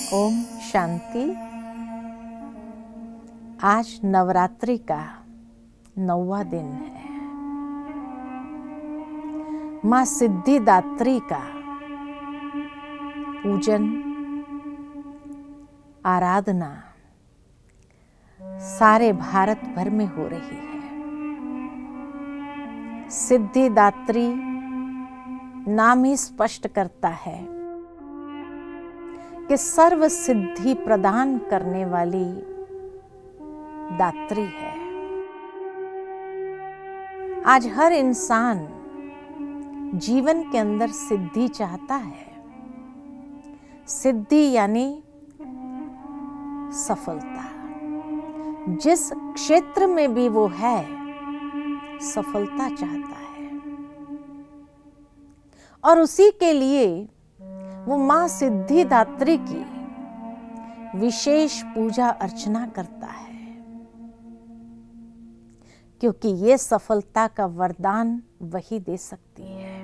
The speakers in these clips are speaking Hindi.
ओम शांति। आज नवरात्रि का 9वां दिन है। माँ सिद्धिदात्री का पूजन आराधना सारे भारत भर में हो रही है। सिद्धिदात्री नाम ही स्पष्ट करता है कि सर्व सिद्धि प्रदान करने वाली दात्री है। आज हर इंसान जीवन के अंदर सिद्धि चाहता है। सिद्धि यानी सफलता। जिस क्षेत्र में भी वो है, सफलता चाहता है और उसी के लिए वो माँ सिद्धिदात्री की विशेष पूजा अर्चना करता है, क्योंकि ये सफलता का वरदान वही दे सकती है।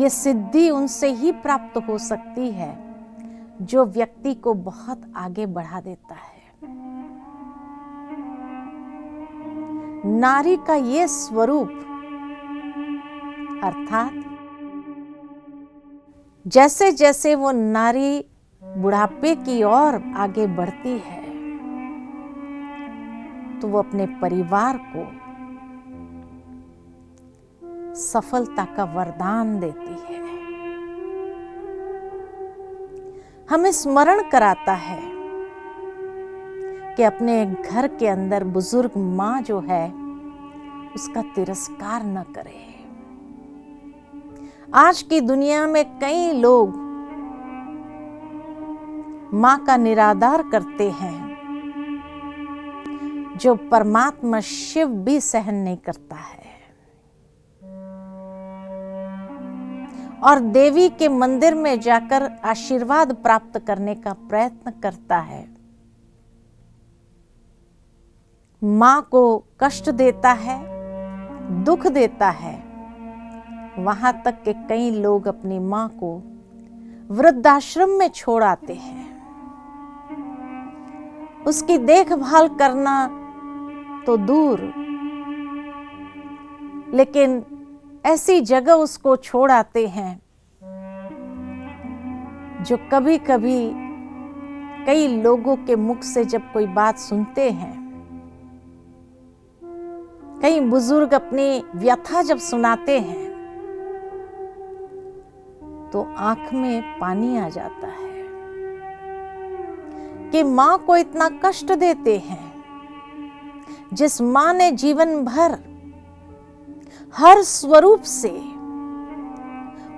ये सिद्धि उनसे ही प्राप्त हो सकती है जो व्यक्ति को बहुत आगे बढ़ा देता है। नारी का ये स्वरूप अर्थात जैसे जैसे वो नारी बुढ़ापे की ओर आगे बढ़ती है तो वो अपने परिवार को सफलता का वरदान देती है। हमें स्मरण कराता है कि अपने घर के अंदर बुजुर्ग माँ जो है उसका तिरस्कार न करें। आज की दुनिया में कई लोग माँ का निरादर करते हैं जो परमात्मा शिव भी सहन नहीं करता है और देवी के मंदिर में जाकर आशीर्वाद प्राप्त करने का प्रयत्न करता है। माँ को कष्ट देता है, दुख देता है। वहां तक के कई लोग अपनी माँ को वृद्धाश्रम में छोड़ आते हैं। उसकी देखभाल करना तो दूर, लेकिन ऐसी जगह उसको छोड़ आते हैं जो कभी कभी कई लोगों के मुख से जब कोई बात सुनते हैं, कई बुजुर्ग अपनी व्यथा जब सुनाते हैं तो आंख में पानी आ जाता है कि मां को इतना कष्ट देते हैं। जिस मां ने जीवन भर हर स्वरूप से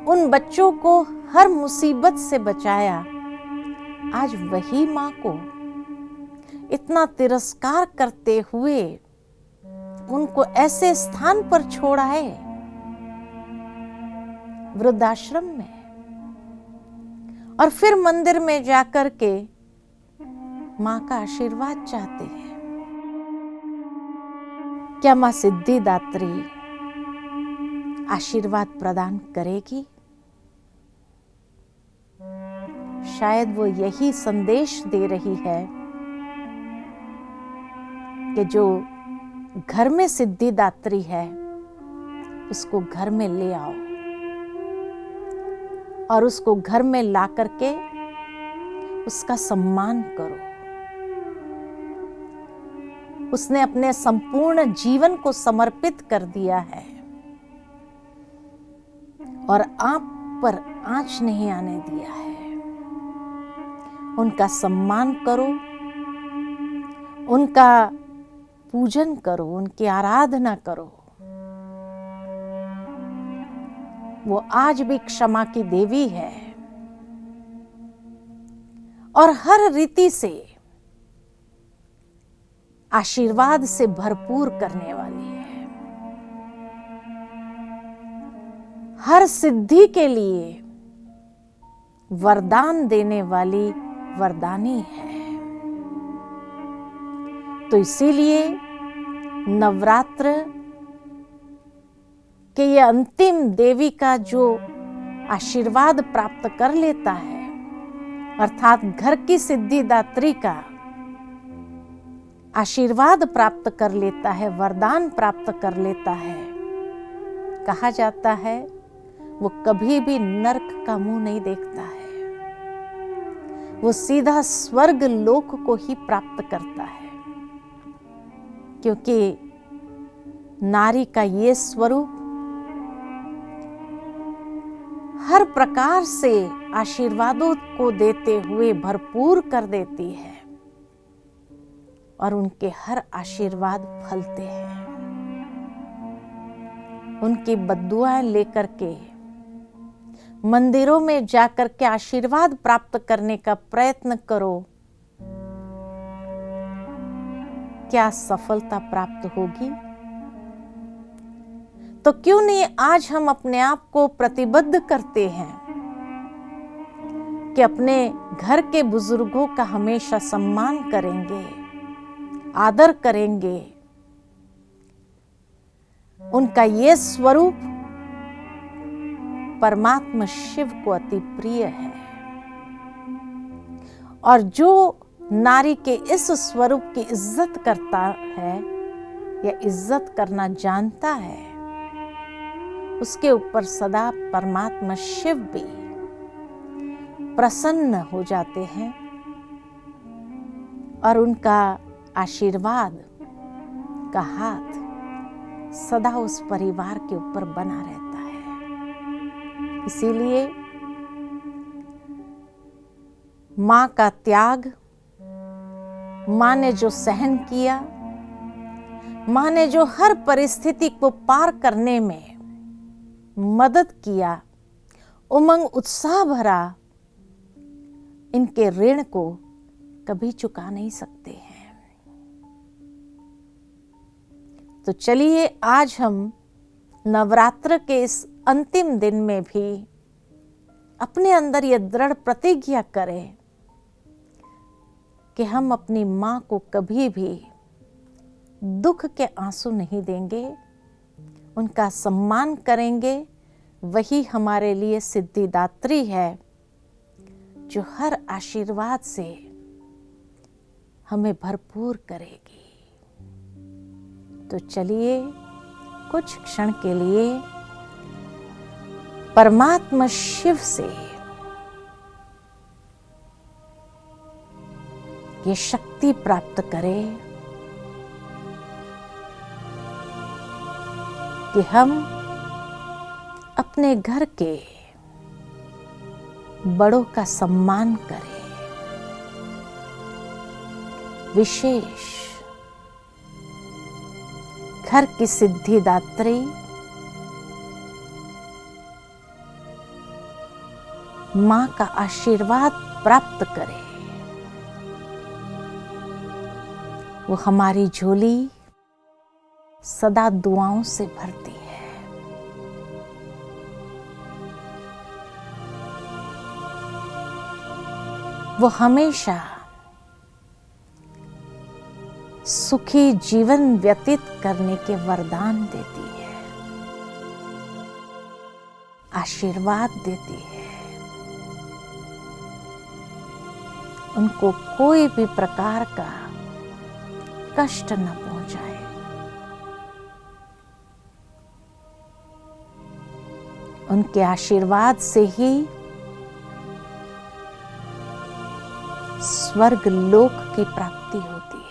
उन बच्चों को हर मुसीबत से बचाया, आज वही मां को इतना तिरस्कार करते हुए उनको ऐसे स्थान पर छोड़ा है, वृद्धाश्रम में, और फिर मंदिर में जाकर के मां का आशीर्वाद चाहते हैं। क्या मां सिद्धिदात्री आशीर्वाद प्रदान करेगी? शायद वो यही संदेश दे रही है कि जो घर में सिद्धिदात्री है उसको घर में ले आओ और उसको घर में ला करके उसका सम्मान करो। उसने अपने संपूर्ण जीवन को समर्पित कर दिया है और आप पर आंच नहीं आने दिया है। उनका सम्मान करो, उनका पूजन करो, उनकी आराधना करो। वो आज भी क्षमा की देवी है और हर रीति से आशीर्वाद से भरपूर करने वाली है। हर सिद्धि के लिए वरदान देने वाली वरदानी है। तो इसीलिए नवरात्र कि ये अंतिम देवी का जो आशीर्वाद प्राप्त कर लेता है अर्थात घर की सिद्धिदात्री का आशीर्वाद प्राप्त कर लेता है, वरदान प्राप्त कर लेता है, कहा जाता है वो कभी भी नरक का मुंह नहीं देखता है, वो सीधा स्वर्ग लोक को ही प्राप्त करता है। क्योंकि नारी का ये स्वरूप हर प्रकार से आशीर्वादों को देते हुए भरपूर कर देती है और उनके हर आशीर्वाद फलते हैं। उनकी बद्दुआएं लेकर के मंदिरों में जाकर के आशीर्वाद प्राप्त करने का प्रयत्न करो, क्या सफलता प्राप्त होगी? तो क्यों नहीं आज हम अपने आप को प्रतिबद्ध करते हैं कि अपने घर के बुजुर्गों का हमेशा सम्मान करेंगे, आदर करेंगे। उनका ये स्वरूप परमात्मा शिव को अति प्रिय है और जो नारी के इस स्वरूप की इज्जत करता है या इज्जत करना जानता है, उसके ऊपर सदा परमात्मा शिव भी प्रसन्न हो जाते हैं और उनका आशीर्वाद का हाथ सदा उस परिवार के ऊपर बना रहता है। इसीलिए मां का त्याग, मां ने जो सहन किया, मां ने जो हर परिस्थिति को पार करने में मदद किया, उमंग उत्साह भरा, इनके ऋण को कभी चुका नहीं सकते हैं। तो चलिए आज हम नवरात्र के इस अंतिम दिन में भी अपने अंदर यह दृढ़ प्रतिज्ञा करें कि हम अपनी मां को कभी भी दुख के आंसू नहीं देंगे, उनका सम्मान करेंगे। वही हमारे लिए सिद्धिदात्री है जो हर आशीर्वाद से हमें भरपूर करेगी। तो चलिए कुछ क्षण के लिए परमात्मा शिव से ये शक्ति प्राप्त करें कि हम अपने घर के बड़ों का सम्मान करें। विशेष घर की सिद्धिदात्री मां का आशीर्वाद प्राप्त करें। वो हमारी झोली सदा दुआओं से भरती है। वो हमेशा सुखी जीवन व्यतीत करने के वरदान देती है, आशीर्वाद देती है। उनको कोई भी प्रकार का कष्ट न पहुंचाए। उनके आशीर्वाद से ही स्वर्ग लोक की प्राप्ति होती है।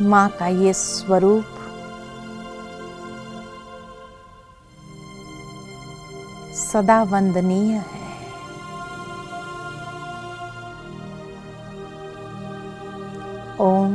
मां का ये स्वरूप सदा वंदनीय है। ओम